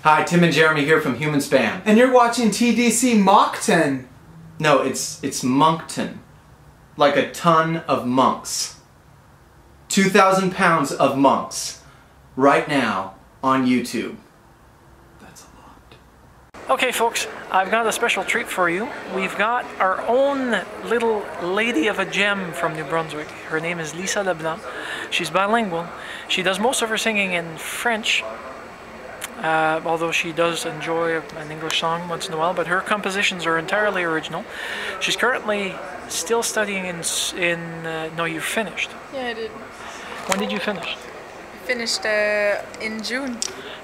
Hi, Tim and Jeremy here from Human Spam. And you're watching TDC Moncton. No, it's Moncton. Like a ton of monks. 2,000 pounds of monks. Right now on YouTube. That's a lot. Okay folks, I've got a special treat for you. We've got our own little lady of a gem from New Brunswick. Her name is Lisa Leblanc. She's bilingual. She does most of her singing in French, although she does enjoy an English song once in a while, but her compositions are entirely original. She's currently still studying no, you finished. Yeah, I did. When did you finish? Finished in June.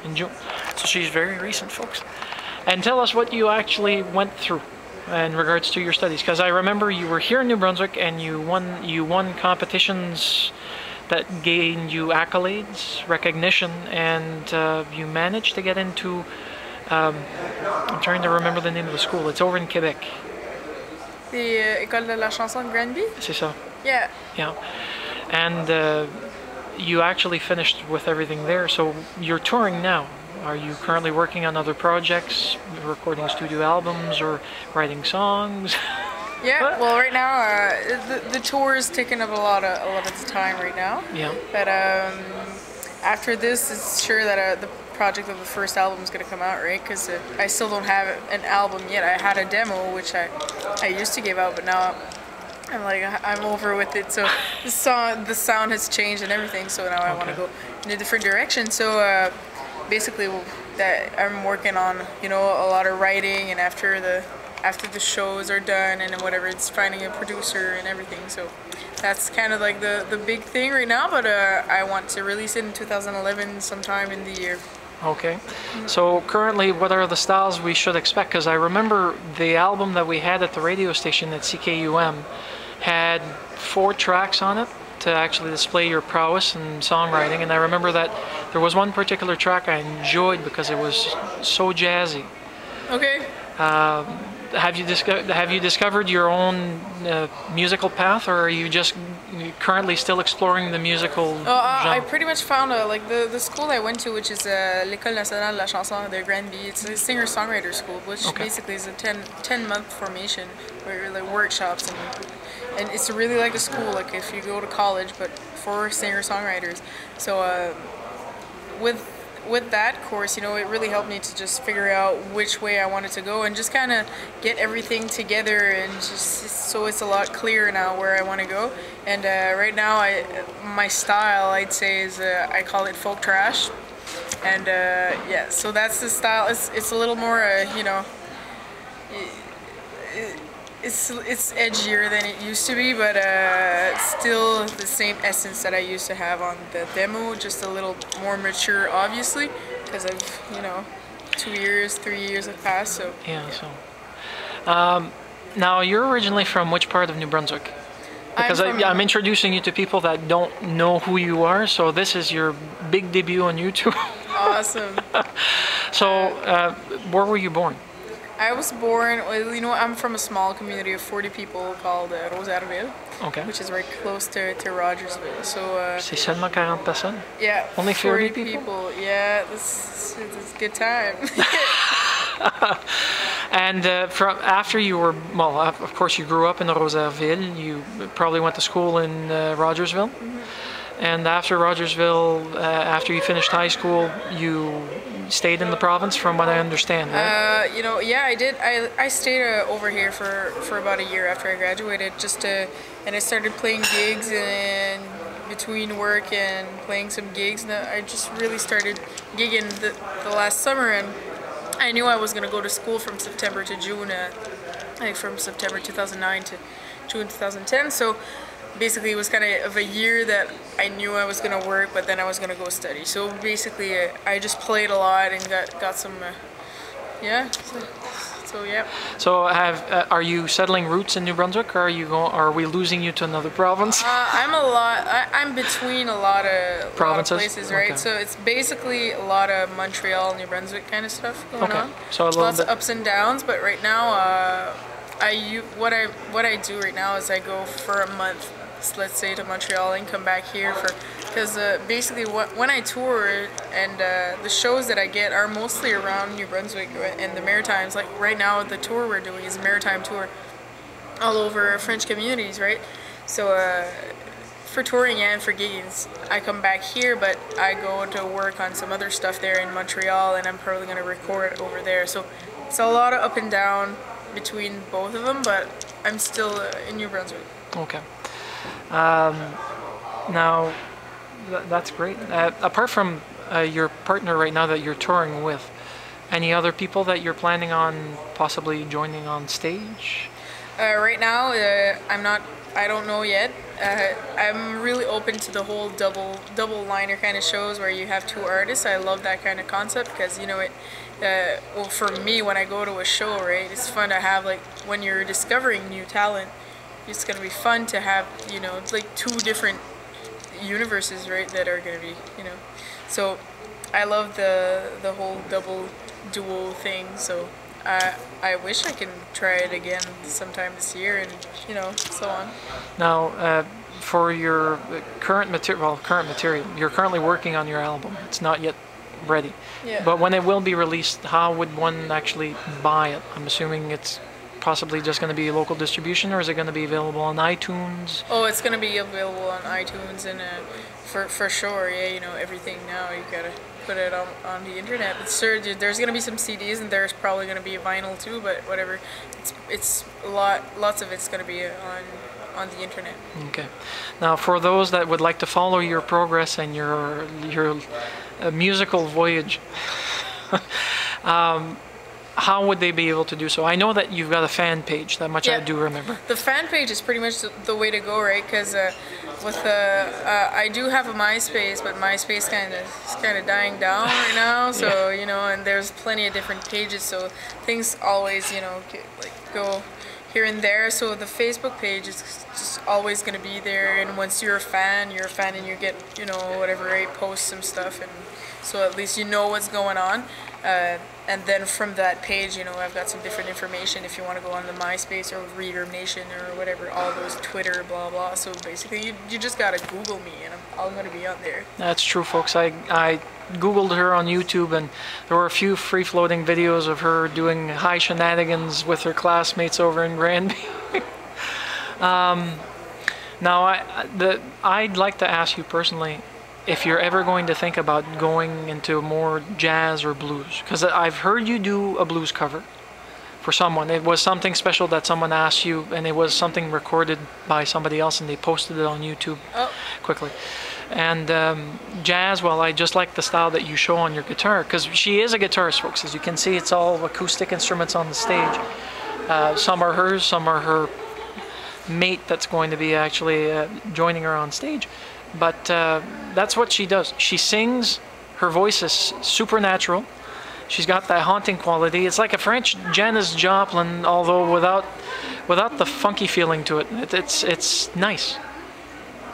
In June. So she's very recent, folks. And tell us what you actually went through in regards to your studies, because I remember you were here in New Brunswick and you won competitions that gained you accolades, recognition, and you managed to get into, I'm trying to remember the name of the school, it's over in Quebec. The École de la Chanson de Granby? C'est ça. Yeah. Yeah. And you actually finished with everything there, so you're touring now. Are you currently working on other projects, recording studio albums, or writing songs? Yeah, well, right now the tour is taking up a lot of the time right now. Yeah. But after this, it's sure that the project of the first album is gonna come out, right? Because I still don't have an album yet. I had a demo which I used to give out, but now I'm over with it. So the sound has changed and everything. So now I want to go in a different direction. So basically, that I'm working on, you know, a lot of writing, and after the shows are done and whatever, it's finding a producer and everything. So that's kind of like the big thing right now, but I want to release it in 2011 sometime in the year. Okay. So currently, what are the styles we should expect? Because I remember the album that we had at the radio station at CKUM had 4 tracks on it to actually display your prowess in songwriting, and I remember that there was one particular track I enjoyed because it was so jazzy. Okay. Have you discovered your own musical path, or are you just currently still exploring the musical genre? I pretty much found like the school I went to, which is l'École nationale de la chanson de Granby. It's a singer-songwriter school, which basically is a 10-month formation where like workshops, and it's really like a school, like if you go to college, but for singer-songwriters. So with that course, you know, it really helped me to just figure out which way I wanted to go and just kind of get everything together, and just so it's a lot clearer now where I want to go. And right now, my style, I'd say, is I call it folk trash, and yeah, so that's the style. It's a little more, you know, it's edgier than it used to be, but still the same essence that I used to have on the demo, just a little more mature, obviously, because I've, you know, 2 years, 3 years have passed, so. Yeah. So, now you're originally from which part of New Brunswick? Because I'm introducing you to people that don't know who you are, so this is your big debut on YouTube. Awesome. So, where were you born? I was born, well, you know, I'm from a small community of 40 people called Rosaireville, which is very close to Rogersville. So. C'est seulement 40 personnes? Yeah. Only 40 people? Yeah, it's a good time. And from after you were, well, of course you grew up in Rosaireville. You probably went to school in Rogersville. And after Rogersville, after you finished high school, you stayed in the province, from what I understand, right? You know, yeah, I did. I stayed over here for about a year after I graduated, and I started playing gigs, and between work and playing some gigs, and I just really started gigging the last summer, and I knew I was going to go to school from September to June, like from September 2009 to June 2010, so basically it was kind of a year that I knew I was going to work, but then I was going to go study. So basically I just played a lot and got some, yeah, so yeah. So are you settling roots in New Brunswick, or are we losing you to another province? I'm between a lot of places, right? Okay. So it's basically a lot of Montreal, New Brunswick kind of stuff going on. So lots of ups and downs, but right now, what I do right now is I go for a month, let's say, to Montreal, and come back here for because basically when I tour and the shows that I get are mostly around New Brunswick and the Maritimes. Like right now, the tour we're doing is a maritime tour all over French communities, right? So for touring and for gigs, I come back here, but I go to work on some other stuff there in Montreal, and I'm probably going to record over there. So it's a lot of up and down between both of them, but I'm still in New Brunswick. Okay. Now, that's great. Apart from your partner right now that you're touring with, any other people that you're planning on possibly joining on stage? Right now, I don't know yet. I'm really open to the whole double liner kind of shows where you have two artists. I love that kind of concept because, you know, well, for me, when I go to a show, right, it's fun to have, like, when you're discovering new talent, it's going to be fun to have, you know, it's like two different universes, right, that are going to be, you know. So I love the whole double duo thing, so I wish I can try it again sometime this year, and, you know, so on. Now, for your current material, you're currently working on your album. It's not yet ready. Yeah. But when it will be released, how would one actually buy it? I'm assuming it's possibly just going to be local distribution, or is it going to be available on iTunes? Oh, it's going to be available on iTunes, and for sure, yeah, you know, everything now, you got to put it on the internet. But sure, there's going to be some CDs, and there's probably going to be a vinyl too, but whatever. It's lots of it's going to be on the internet. Okay. Now, for those that would like to follow your progress and your musical voyage, how would they be able to do so? I know that you've got a fan page, that much I do remember. The fan page is pretty much the way to go, right? Because I do have a MySpace, but MySpace is kind of dying down right now. So you know, and there's plenty of different pages, so things always, you know, go here and there. So the Facebook page is just always going to be there, and once you're a fan, and you get, you know, whatever, right, post some stuff, and so at least you know what's going on. And then from that page, you know, I've got some different information if you want to go on the MySpace or Reader Nation or whatever, all those Twitter, blah, blah. So basically, you just got to Google me, and I'm going to be on there. That's true, folks. I Googled her on YouTube, and there were a few free-floating videos of her doing high shenanigans with her classmates over in Granby. Now, I'd like to ask you personally, if you're ever going to think about going into more jazz or blues, because I've heard you do a blues cover for someone. It was something special that someone asked you, and it was something recorded by somebody else, and they posted it on YouTube quickly. And jazz, well, I just like the style that you show on your guitar, because she is a guitarist, folks. As you can see, it's all acoustic instruments on the stage. Some are hers, some are her mate that's going to be actually joining her on stage. But that's what she does. She sings. Her voice is supernatural. She's got that haunting quality. It's like a French Janis Joplin, although without the funky feeling to it. It's nice.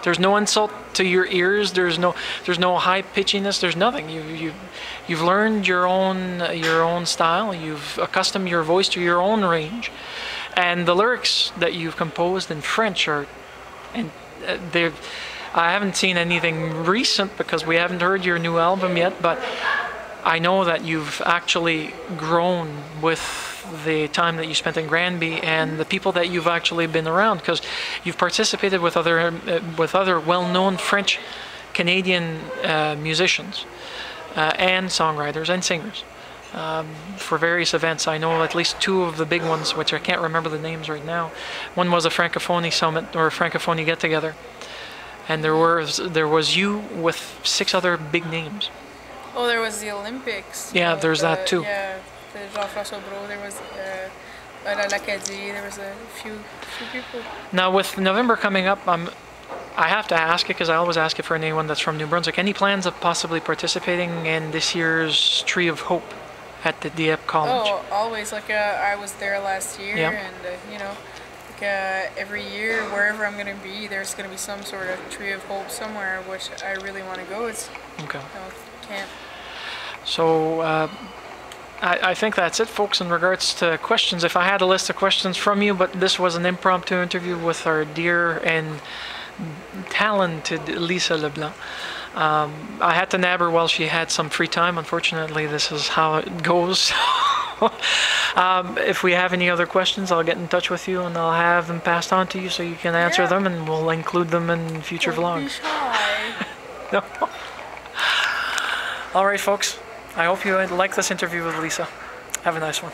There's no insult to your ears. There's no high pitchiness. There's nothing. You've learned your own style. You've accustomed your voice to your own range, and the lyrics that you've composed in French are, and they're. I haven't seen anything recent because we haven't heard your new album yet, but I know that you've actually grown with the time that you spent in Granby and the people that you've actually been around, because you've participated with other well-known French Canadian musicians and songwriters and singers for various events. I know at least two of the big ones, which I can't remember the names right now. One was a Francophonie Summit or a Francophonie get-together. And there was you with 6 other big names. Oh, there was the Olympics. Yeah, there's that too. Yeah, the Jean-François Brault, there was l'Acadie, there was a few people. Now with November coming up, I have to ask it because I always ask it for anyone that's from New Brunswick. Any plans of possibly participating in this year's Tree of Hope at the Dieppe College? Oh, always. Like I was there last year, and you know. Every year, wherever I'm going to be, there's going to be some sort of Tree of Hope somewhere, which I really want to go. It's camp. So I think that's it, folks, in regards to questions. If I had a list of questions from you, but this was an impromptu interview with our dear and talented Lisa Leblanc. I had to nab her while she had some free time. Unfortunately, this is how it goes. If we have any other questions, I'll get in touch with you and I'll have them passed on to you so you can answer them, and we'll include them in future Don't be vlogs. shy. No. All right, folks. I hope you like this interview with Lisa. Have a nice one.